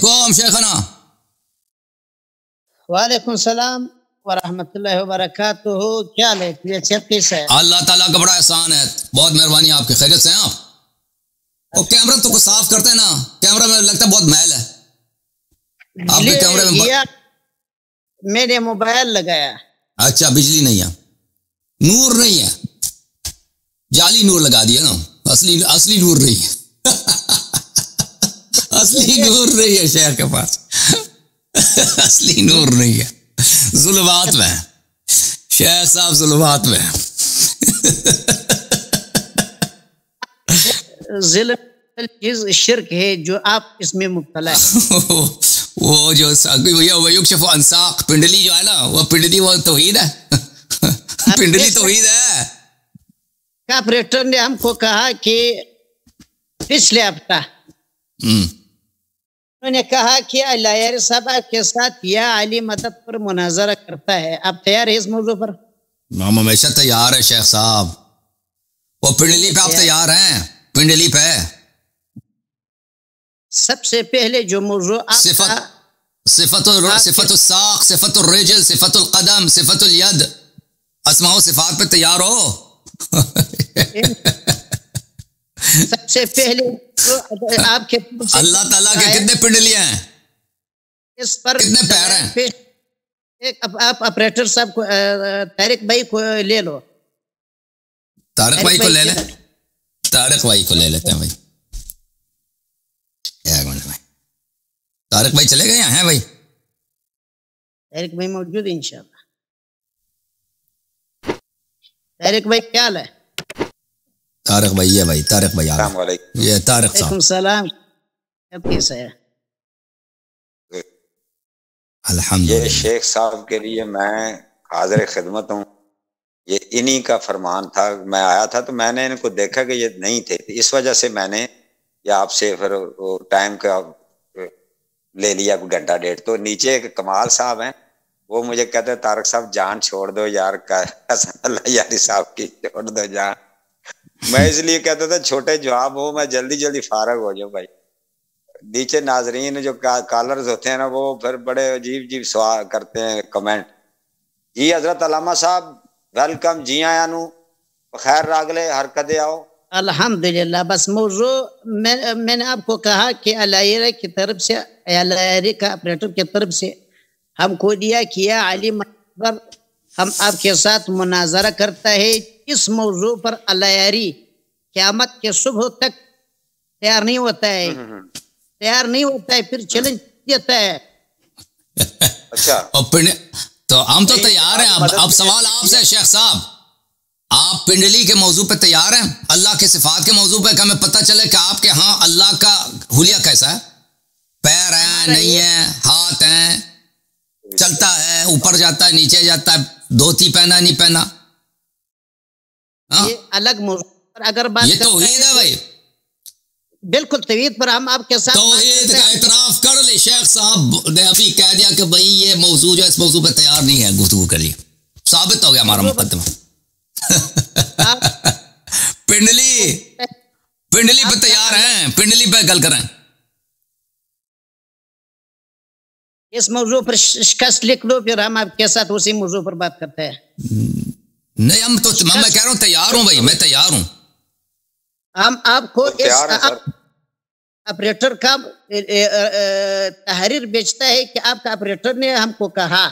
علیکم شیخنا. وعلیکم السلام ورحمۃ اللہ وبرکاتہ. کیا حال ہے؟ طبیعت کیسا ہے؟ اللہ تعالیٰ کا بڑا احسان ہے, بہت مہربانی آپ کی. خیریت سے ہیں آپ؟ اور کیمرہ تو کچھ صاف کرتے ہیں نا, کیمرہ میں لگتا ہے بہت میل ہے آپ کے کیمرے میں. میں نے موبائل لگایا. اچھا, بجلی نہیں ہے, نور نہیں ہے, جعلی نور لگا دیا نا, اصلی نور نہیں ہے. اصلی نور نہیں ہے شہر کے پاس, اصلی نور نہیں ہے, ظلمات میں شیخ صاحب, ظلمات میں. ظلم شرک ہے جو آپ اس میں مبتلا ہے. وہ جو یکشف عن ساق پنڈلی جو ہے نا, وہ پنڈلی وہ توحید ہے. پنڈلی توحید ہے. آپریٹر نے ہم کو کہا کہ پچھلے ہفتہ انہوں نے کہا کہ لائر صاحب آپ کے ساتھ یا علی مدد پر مناظرہ کرتا ہے. آپ تیار ہیں اس موضوع پر؟ ہم ہمیشہ تیار ہے شیخ صاحب. وہ پنڈلی پہ آپ تیار ہیں؟ پنڈلی پہ سب سے پہلے جو موضوع صفت الساق, صفت الرجل, صفت القدم, صفت الید, اسماء و صفات پہ تیار ہو. سب سے پہلے آپ کے اللہ تعالیٰ کے کتنے پنڈلی ہیں, اس پر کتنے پیر ہیں؟ آپ آپریٹر صاحب کو, طارق بھائی کو لے لو. طارق بھائی کو لے لیں, طارق بھائی کو لے لیتے ہیں بھائی. طارق بھائی چلے گئے ہیں بھائی؟ طارق بھائی موجود ہے انشاءاللہ. طارق بھائی کیا حال ہے؟ طارق بھائی ہے بھائی, طارق بھائی السلام علیکم. یہ طارق صاحب. السلام, کیسا ہے؟ الحمدللہ. یہ شیخ صاحب کے لیے میں حاضر خدمت ہوں. یہ انہی کا فرمان تھا. میں آیا تھا تو میں نے ان کو دیکھا کہ یہ نہیں تھے, اس وجہ سے میں نے یا آپ سے پھر ٹائم کا لے لیا کوئی گھنٹہ ڈیڑھ. تو نیچے ایک کمال صاحب ہیں, وہ مجھے کہتے ہیں طارق صاحب جان چھوڑ دو یار, حسن اللہ یاری صاحب کی چھوڑ دو جان. میں اس لیے کہتا تھا چھوٹے جواب ہو, میں جلدی جلدی فارغ ہو جاؤں بھائی. نیچے ناظرین جو کالرز ہوتے ہیں نا, وہ پھر بڑے عجیب عجیب سوال کرتے ہیں, کمنٹ. جی حضرت علامہ صاحب ویلکم, جی آیا نو خیر راگلے ہر کدے آؤ. الحمدللہ. بس موضوع میں نے آپ کو کہا کہ علائرہ کی طرف سے, علائرہ کا آپریٹر کی طرف سے ہم کو دیا کیا علی پر ہم آپ کے ساتھ مناظرہ کرتا ہے. اس موضوع پر علائری قیامت کے صبح تک تیار نہیں ہوتا ہے, تیار نہیں ہوتا ہے, پھر چیلنج دیتا ہے. اچھا تو ہم تو تیار ہیں. اب سوال آپ سے شیخ صاحب, آپ پنڈلی کے موضوع پہ تیار ہیں؟ اللہ کے صفات کے موضوع پہ کہ ہمیں پتہ چلے کہ آپ کے ہاں اللہ کا حلیہ کیسا ہے, پیر ہیں نہیں ہیں, ہاتھ ہیں, چلتا ہے, اوپر جاتا ہے, نیچے جاتا ہے, دھوتی پہنا نہیں پہنا. یہ الگ موضوع پر اگر بات یہ توحید ہے بھائی, بالکل توحید پر ہم آپ کے ساتھ توحید کا اعتراف کر لے. شیخ صاحب نے ابھی کہہ دیا کہ بھائی یہ موضوع جو اس موضوع پہ تیار نہیں ہے گفتگو کے لیے, ثابت ہو گیا ہمارا مقدمہ. پنڈلی پہ تیار ہیں, پنڈلی پہ گل کریں. اس موضوع پر شکست لکھ دو, پھر ہم آپ کے ساتھ اسی موضوع پر بات کرتے ہیں. نہیں ہم تو میں کہہ رہا ہوں تیار ہوں بھائی, میں تیار ہوں. ہم آپ کو آپریٹر کا تحریر بیچتا ہے کہ آپ کا آپریٹر نے ہم کو کہا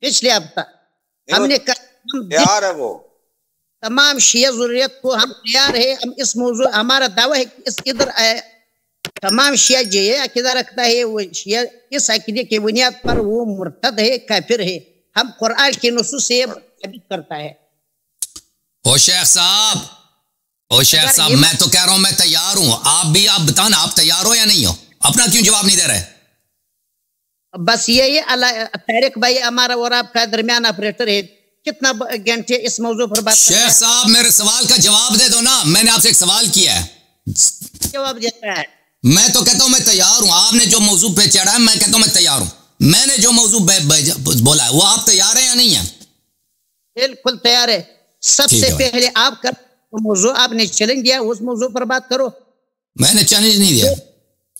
پچھلے ہفتہ, ہم نے کہا تیار ہے وہ تمام شیعہ ضروریت کو ہم تیار ہے. ہم اس موضوع, ہمارا دعویٰ ہے کہ اس ادھر تمام شیعہ جو یہ عقیدہ رکھتا ہے, وہ شیعہ اس عقیدے کی بنیاد پر وہ مرتد ہے, کافر ہے. ہم قرآن کی نصوص سے ثابت کرتا ہے. او شیخ صاحب میں تو کہہ رہا ہوں میں تیار ہوں. آپ بھی آپ بتانا آپ تیار ہو یا نہیں ہو, اپنا کیوں جواب نہیں دے رہے؟ بس یہی طارق بھائی ہمارا اور آپ کا درمیان آپریٹر ہے, کتنا گھنٹے اس موضوع پر بات کرتے ہیں. شیخ صاحب میرے سوال کا جواب دے دو نا, میں نے آپ سے ایک سوال کیا ہے, جواب دیتا ہے. میں تو کہتا ہوں میں تیار ہوں. آپ نے جو موضوع پہ چڑھا ہے میں کہتا ہوں میں تیار ہوں. میں نے جو موضوع بولا ہے وہ آپ تیار ہیں یا نہیں ہیں؟ بالکل تیار ہے. سب سے پہلے آپ کا موضوع آپ نے چیلنج دیا, اس موضوع پر بات کرو. میں نے چیلنج نہیں دیا,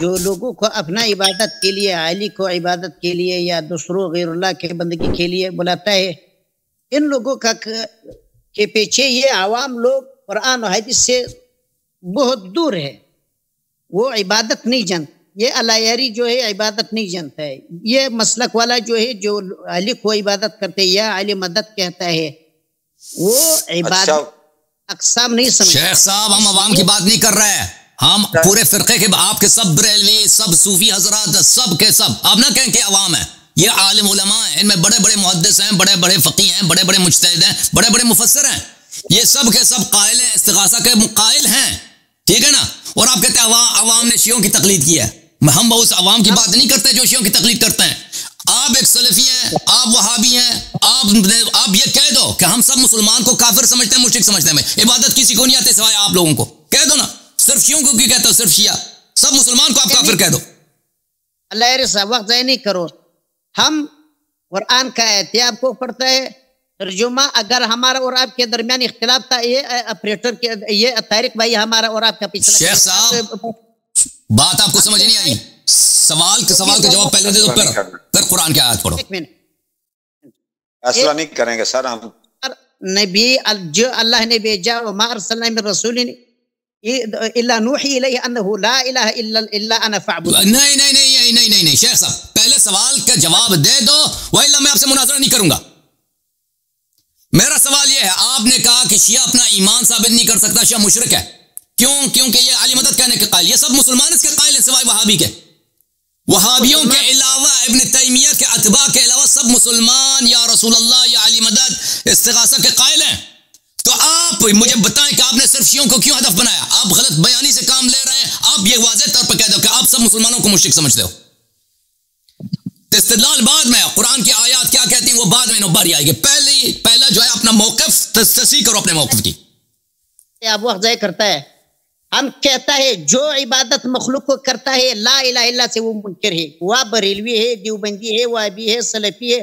جو لوگوں کو اپنا عبادت کے لیے، علی کو عبادت کے لیے یا دوسروں غیر اللہ کے بندگی کے لیے بلاتا ہے، ان لوگوں کا کے پیچھے یہ عوام لوگ قرآن و حدیث سے بہت دور ہے، وہ عبادت نہیں جانتے. یہ الایری جو ہے عبادت نہیں جانتا ہے. یہ مسلک والا جو ہے جو علی کو عبادت کرتے یا علی مدد کہتا ہے، وہ عبادت اقسام نہیں سمجھتا. شیخ صاحب ہم عوام کی بات نہیں کر رہے ہیں، ہم پورے فرقے کے، آپ کے سب بریلوی، سب صوفی حضرات، سب کے سب، آپ نہ کہیں کہ عوام ہیں، یہ عالم علماء ہیں، ان میں بڑے بڑے محدث ہیں، بڑے بڑے فقیہ ہیں، بڑے بڑے مجتہد ہیں، بڑے بڑے مفسر ہیں، یہ سب کے سب قائل ہیں، استغاثہ کے قائل ہیں، ٹھیک ہے نا. اور آپ کہتے ہیں عوام نے شیعوں کی تقلید کی ہے. ہم اس عوام کی بات نہیں کرتے جو شیعوں کی تقلید کرتے ہیں. آپ ایک سلفی ہیں، آپ وہابی ہیں، آپ یہ کہہ دو کہ ہم سب مسلمان کو کافر سمجھتے ہیں، مشرک سمجھتے ہیں، عبادت کسی کو نہیں آتے سوائے آپ لوگوں کو. کہہ دو نا، صرف شیعوں کو کیوں کہتے ہو؟ صرف شیعہ، سب مسلمان کو آپ کافر کہہ دو. اللہ رسا وقت ضائع نہیں کرو. ہم قرآن کا احتیاط کو پڑھتا ہے ترجمہ. اگر ہمارا اور آپ کے درمیان اختلاف تھا، یہ آپریٹر کے، یہ طارق بھائی ہمارا اور آپ کا پچھلا. شیخ صاحب بات آپ کو سمجھ نہیں آئی، سوال کا جواب پہلے دے دو، پھر قرآن کی آیت پڑھو. ایک منٹ، ایسا نہیں کریں گے سر ہم. نبی جو اللہ نے بھیجا، وما ارسلنا من رسول الا نوحی الیہ انہ لا الہ الا انا فاعبدون. نہیں شیخ صاحب پہلے سوال کا جواب دے دو، وإلا میں آپ سے مناظرہ نہیں کروں گا. میرا سوال یہ ہے، آپ نے کہا کہ شیعہ اپنا ایمان ثابت نہیں کر سکتا، شیعہ مشرک ہے. کیوں؟ کیونکہ یہ علی مدد کہنے کے قائل، یہ سب مسلمان اس کے قائل ہیں سوائے وہابی کے. وہابیوں کے علاوہ، ابن تیمیہ کے اتباع کے علاوہ سب مسلمان یا رسول اللہ یا علی مدد استغاثہ کے قائل ہیں. تو آپ مجھے بتائیں کہ آپ نے صرف شیعوں کو کیوں ہدف بنایا؟ آپ غلط بیانی سے کام لے رہے ہیں. آپ یہ واضح طور پر کہہ دو کہ آپ سب مسلمانوں کو مشرک سمجھتے ہو. استدلال بعد میں، قرآن کی آیات کیا کہتی ہیں وہ بعد میں نوباری آئے گی. پہلا جو ہے اپنا موقف تصحیح کرو، اپنے موقف کی. آپ وقت ضائع کرتا ہے. ہم کہتا ہے جو عبادت مخلوق کو کرتا ہے لا الہ الا سے وہ منکر ہے. وہ بریلوی ہے، دیوبندی ہے، وہابی ہے، سلفی ہے.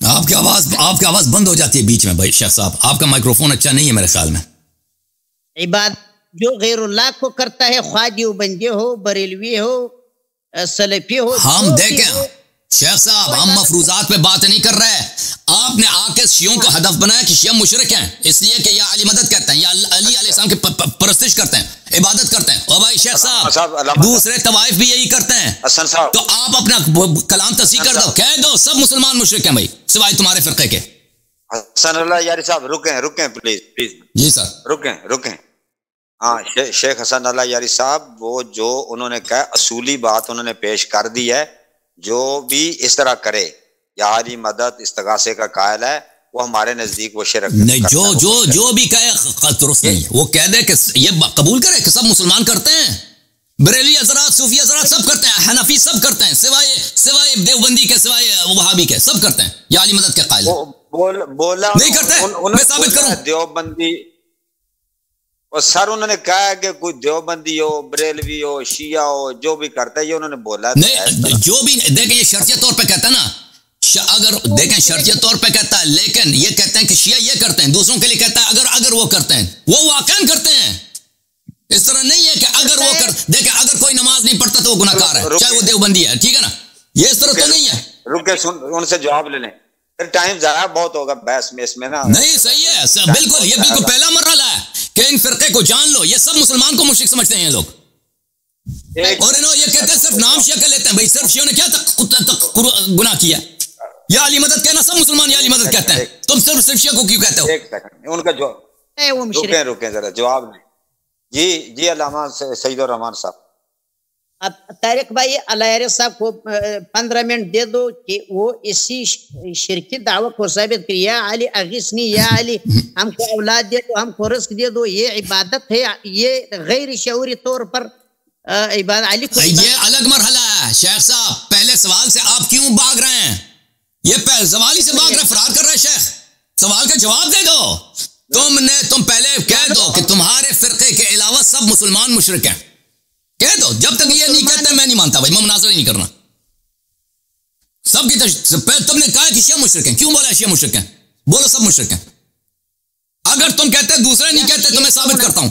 آپ کی آواز بند ہو جاتی ہے بیچ میں. بھائی شیخ صاحب آپ کا مائکروفون اچھا نہیں ہے میرے خیال میں. عبادت جو غیر اللہ کو کرتا ہے، خواہ دیوبندی ہو، بریلوی ہو، سلفی ہو. ہم دیکھیں شیخ صاحب، ہم مفروضات پہ بات نہیں کر رہے. آپ نے آ کے شیعوں کو ہدف بنایا کہ شیعہ مشرک ہیں اس لیے کہ یا علی مدد کہتے ہیں یا علی علیہ السلام کی پرستش کرتے ہیں، عبادت کرتے ہیں. اور بھائی شیخ صاحب دوسرے طوائف بھی یہی کرتے ہیں. تو آپ اپنا کلام تصحیح کر دو، کہہ دو سب مسلمان مشرک ہیں بھائی سوائے تمہارے فرقے کے. حسن اللہ یاری صاحب رکیں پلیز. جی سر رکیں. ہاں شیخ حسن اللہ یاری صاحب، وہ جو انہوں نے کہا اصولی بات انہوں نے پیش کر دی ہے. جو بھی اس طرح کرے یا علی مدد استغاثے کا قائل ہے، وہ ہمارے نزدیک وہ شرک نہیں. جو بھی کہے درست نہیں، وہ کہہ دے کہ یہ قبول کرے کہ سب مسلمان کرتے ہیں. بریلوی حضرات، صوفی حضرات سب کرتے ہیں، حنفی سب کرتے ہیں، سوائے دیوبندی کے، سوائے وہابی کے، سب کرتے ہیں یا علی مدد کے قائل بولا نہیں کرتے. میں ثابت کروں دیوبندی. اور سر انہوں نے کہا کہ کوئی دیوبندی ہو، بریلوی ہو، شیعہ ہو، جو بھی کرتا ہے یہ انہوں نے بولا نہیں. جو بھی دیکھیں یہ شرطیہ طور پہ کہتا ہے نا، اگر دیکھیں شرطیہ طور پہ کہتا ہے، لیکن یہ کہتے ہیں کہ شیعہ یہ کرتے ہیں، دوسروں کے لیے کہتا ہے اگر وہ کرتے ہیں، وہ واقعاً کرتے ہیں. اس طرح نہیں ہے کہ اگر وہ دیکھیں اگر کوئی نماز نہیں پڑھتا تو وہ گناہ گار ہے، چاہے وہ دیوبندی ہے، ٹھیک ہے نا. یہ اس طرح تو نہیں ہے. رکے ان سے جواب لے لیں، پھر ٹائم ضائع بہت ہوگا بحث میں اس میں نا. نہیں صحیح ہے بالکل، یہ بالکل پہلا مرحلہ ہے کہ ان فرقے کو جان لو. یہ سب مسلمان کو مشرک سمجھتے ہیں یہ لوگ، اور انہوں یہ کہتے ہیں صرف نام شیعہ کا لیتے ہیں. بھائی صرف شیعوں نے کیا گناہ کیا؟ یا علی مدد کہنا، سب مسلمان یا علی مدد کہتے ہیں، تم صرف شیعہ کو کیوں کہتے ہو؟ ایک سیکنڈ ان کا جواب رکیں ذرا جواب نہیں. جی علامہ سعید الرحمان صاحب. اب طارق بھائی علیہ صاحب کو 15 منٹ دے دو کہ وہ اسی شرکی دعوی کو ثابت کرے. یا علی اغیثنی، یا علی ہم کو اولاد دے دو، ہم کو رزق دے دو. یہ عبادت ہے، یہ غیر شعوری طور پر عبادت علی کو. یہ الگ مرحلہ ہے شیخ صاحب. پہلے سوال سے آپ کیوں بھاگ رہے ہیں؟ یہ سوال ہی سے بھاگ رہے، فرار کر رہے. شیخ سوال کا جواب دے دو. تم پہلے کہہ دو کہ تمہارے فرقے کے علاوہ سب مسلمان مشرک ہیں، کہہ دو. جب تک یہ نہیں کہتے میں نہیں مانتا بھائی، میں مناظرہ نہیں کرنا. سب کی تم نے کہا کہ شیعہ مشرک ہیں، کیوں بولا شیعہ مشرک ہیں؟ بولو سب مشرک ہیں. اگر تم کہتے دوسرے نہیں کہتے تو میں ثابت کرتا ہوں.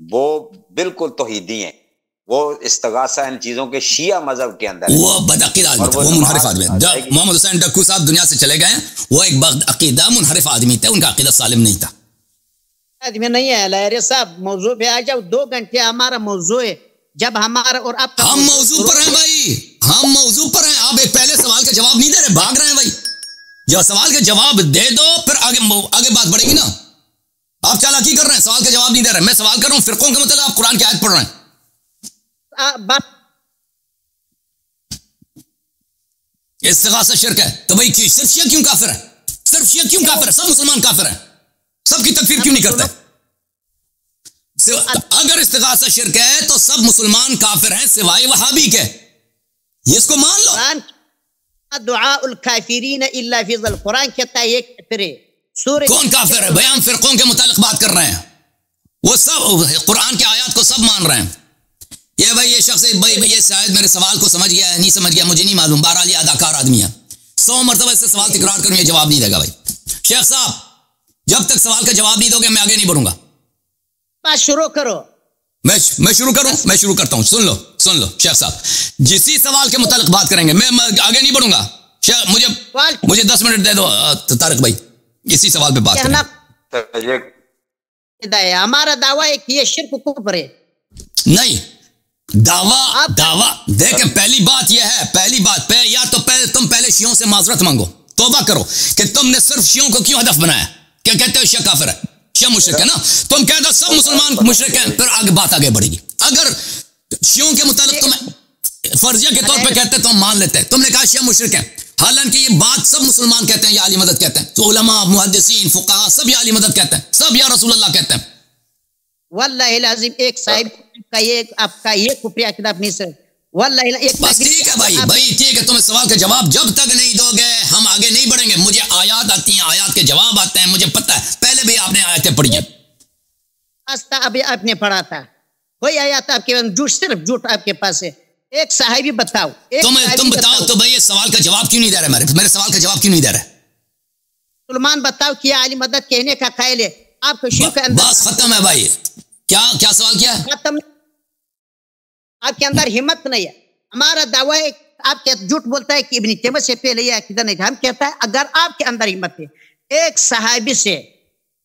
وہ بالکل توحیدی ہیں، وہ استغاثہ ان چیزوں کے شیعہ مذہب کے اندر وہ بدعقیدہ آدمی تھا، وہ منحرف آدمی تھا۔ محمد حسین ڈکو صاحب دنیا سے چلے گئے، وہ ایک بدعقیدہ منحرف آدمی تھے، ان کا عقیدہ سالم نہیں تھا۔ آدمی نہیں ہے لہری صاحب، موضوع پہ آ جاؤ، 2 گھنٹے ہمارا موضوع ہے، جب ہمارا اور آپ کا ہم موضوع پر ہیں بھائی، ہم موضوع پر ہیں، آپ ایک پہلے سوال کا جواب نہیں دے رہے، بھاگ رہے ہیں بھائی۔ جو سوال کا جواب دے دو پھر آگے بات بڑھے گی نا۔ آپ چالاکی کر رہے ہیں، سوال کا جواب نہیں دے رہے، میں سوال کر رہا ہوں فرقوں کے متعلق، آپ قرآن کی آیت پڑھ رہے ہیں۔ استغاثہ شرک ہے تو بھائی صرف شیعہ کیوں کافر ہے؟ صرف شیعہ کیوں کافر ہے؟ سب مسلمان کافر ہیں، سب کی تکفیر کیوں نہیں کرتے؟ اگر استغاثہ شرک ہے تو سب مسلمان کافر ہیں سوائے وہابی کے، یہ اس کو مان لو۔ دعاء الکافرین الا فی ظل، قرآن کہتا ہے یہ کافر ہے۔ کون کافر ہے بھائی؟ ہم فرقوں کے متعلق بات کر رہے ہیں، وہ سب قرآن کے آیات کو سب مان رہے ہیں۔ یہ بھائی یہ شخص بھائی یہ شاید میرے سوال کو سمجھ گیا ہے، نہیں سمجھ گیا مجھے نہیں معلوم، بہرحال یہ اداکار آدمی ہے، 100 مرتبہ اس سے سوال تکرار کروں یہ جواب نہیں دے گا بھائی۔ شیخ صاحب جب تک سوال کا جواب نہیں دو گے میں آگے نہیں بڑھوں گا۔ بات شروع کرو۔ میں شروع کروں؟ میں شروع کرتا ہوں، سن لو شیخ صاحب، جسی سوال کے متعلق بات کریں گے، میں آگے نہیں بڑھوں گا۔ مجھے 10 منٹ دے دو طارق بھائی، اسی سوال پہ بات کریں۔ ہمارا دعویٰ ہے کہ یہ شرک کفر ہے۔ نہیں، دعویٰ دیکھیں، پہلی بات یہ ہے، یا تو تم پہلے شیعوں سے معذرت مانگو، توبہ کرو کہ تم نے صرف شیعوں کو کیوں ہدف بنایا، کیا کہتے ہو شیعہ کافر ہے، شیعہ مشرک ہے نا، تم کہہ دو سب مسلمان مشرک ہیں، پھر بات آگے بڑھے گی۔ اگر شیعوں کے متعلق تم فرضیہ کے طور پہ کہتے تو ہم مان لیتے، تم نے کہا شیعہ مشرک ہیں، حالانکہ یہ بات سب مسلمان کہتے ہیں یا علی مدد کہتے ہیں، تو علماء محدثین فقہاء سب یا علی مدد کہتے ہیں، سب یا رسول اللہ کہتے ہیں۔ واللہ العظیم ایک صاحب کا یہ آپ کا یہ کفری عقیدہ اپنی سے واللہ ایک بس ٹھیک ہے بھائی ٹھیک ہے، تم اس سوال کا جواب جب تک نہیں دو گے ہم آگے نہیں بڑھیں گے۔ مجھے آیات آتی ہیں، آیات کے جواب آتے ہیں، مجھے پتہ ہے، پہلے بھی آپ نے آیتیں پڑھی ہیں۔ ابھی آپ نے پڑھا تھا، کوئی آیات آپ کے جھوٹ، صرف جھوٹ آپ کے پاس ہے۔ ایک صحابی بتاؤ، تم بتاؤ تو بھائی سوال کا جواب کیوں نہیں دے رہے؟ میرے سوال کا جواب کیوں نہیں دے رہے؟ سلمان بتاؤ کیا علی مدد کہنے کا قائل ہے؟ آپ کو شرک اندر بس ختم ہے بھائی۔ کیا سوال کیا؟ ختم، آپ کے اندر ہمت نہیں ہے۔ ہمارا دعویٰ ہے آپ کے جھوٹ بولتا ہے کہ ابن تیمیہ سے پہلے یہ عقیدہ نہیں تھا، ہم کہتا ہے اگر آپ کے اندر ہمت ہے، ایک صحابی سے،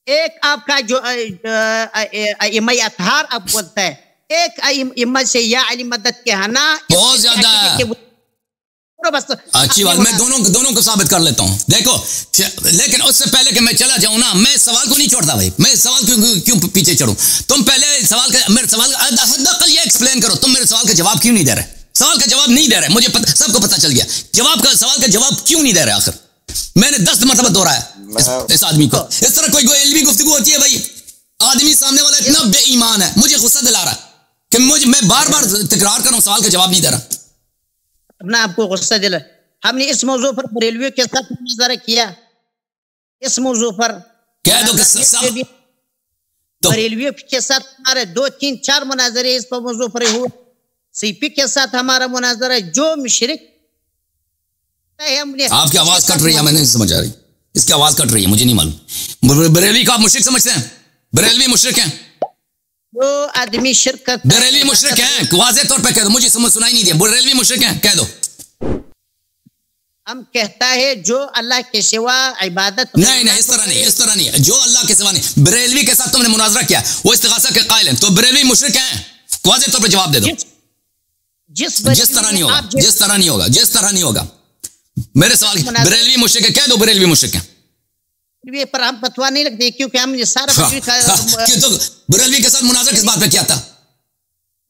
ایک آپ کا جو ائمہ اطہار آپ بولتا ہے، ایک ائمہ سے یا علی مدد کہنا بہت زیادہ ہے۔ اچھی بات، میں دونوں کو ثابت کر لیتا ہوں۔ دیکھو لیکن اس سے پہلے کہ میں چلا جاؤں نا، میں سوال کو نہیں چھوڑتا بھائی، میں سوال کیوں پیچھے چڑھوں؟ تم پہلے میرے سوال کا حداقل یہ ایکسپلین کرو، تم میرے سوال کا جواب کیوں نہیں دے رہے؟ سوال کا جواب نہیں دے رہے، مجھے سب کو پتہ چل گیا سوال کا جواب کیوں نہیں دے رہے۔ آخر میں نے 10 مرتبہ دوہرایا اس آدمی کو۔ اس طرح کوئی علمی گفتگو ہوتی ہے بھائی؟ آدمی سامنے والا اتنا بے ایمان ہے، مجھے غصہ دلا رہا ہے کہ میں بار بار تکرار کر رہا ہوں، سوال کا جواب نہیں دے رہا۔ اپنا آپ کو غصہ دلا، ہم نے اس موضوع پر بریلویوں کے ساتھ مناظرہ کیا، اس موضوع پر کہہ دو کہ بریلویوں کے ساتھ ہمارے 2 3 4 مناظرے اس موضوع پر ہوئے، سی پی کے ساتھ ہمارا مناظرہ، جو مشرک ہے ہم نے۔ آپ کی آواز کٹ رہی ہے، میں نہیں سمجھ آ رہی، اس کی آواز کٹ رہی ہے، مجھے نہیں معلوم۔ بریلوی کو آپ مشرک سمجھتے ہیں؟ بریلوی مشرک ہیں؟ جو آدمی شرک کرتا ہے بریلوی مشرک ہیں، واضح طور پہ کہہ دو، مجھے سنائی نہیں دیا، بریلوی مشرک ہیں کہہ دو۔ ہم کہتا ہے جو اللہ کے سوا عبادت نہیں اس طرح نہیں، جو اللہ کے سوا نہیں۔ بریلوی کے ساتھ تم نے مناظرہ کیا، وہ استغاثہ کے قائل ہیں، تو بریلوی مشرک ہیں؟ واضح طور پہ جواب دے دو۔ جس طرح نہیں ہوگا میرے سوال بریلوی مشرک ہے کہہ دو، بریلوی مشرک ہے۔ پر ہم فتوا نہیں لگتے کیونکہ ہم نے سارا بریلوی کے ساتھ مناظرہ کس بات پہ کیا تھا؟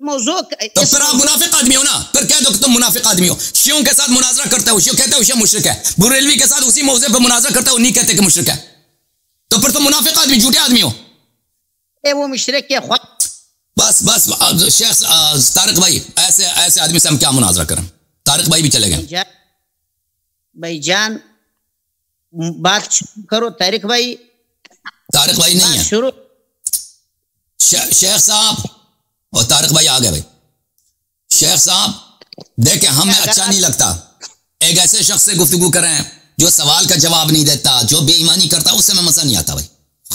موضوع تو پھر آپ منافق آدمی ہو نا، پھر کہہ دو کہ تم منافق آدمی ہو۔ شیعوں کے ساتھ مناظرہ کرتا ہے، شیعہ کہتا ہے شیعہ مشرک ہے، بریلوی کے ساتھ اسی موضوع پہ مناظرہ کرتا ہے، وہ نہیں کہتے کہ مشرک ہے، تو پھر تم منافق آدمی، جھوٹے آدمی ہو۔ وہ مشرک کے بس شیخ طارق بھائی، ایسے آدمی سے ہم کیا مناظرہ کریں؟ طارق بھائی بھی چلے گئے۔ بھائی جان بات شروع کرو، طارق بھائی نہیں ہے شروع۔ شیخ صاحب اور طارق بھائی آ گئے بھائی۔ شیخ صاحب دیکھیں، ہمیں اچھا نہیں لگتا ایک ایسے شخص سے گفتگو کریں جو سوال کا جواب نہیں دیتا، جو بے ایمانی کرتا، اس سے میں مزہ نہیں آتا بھائی،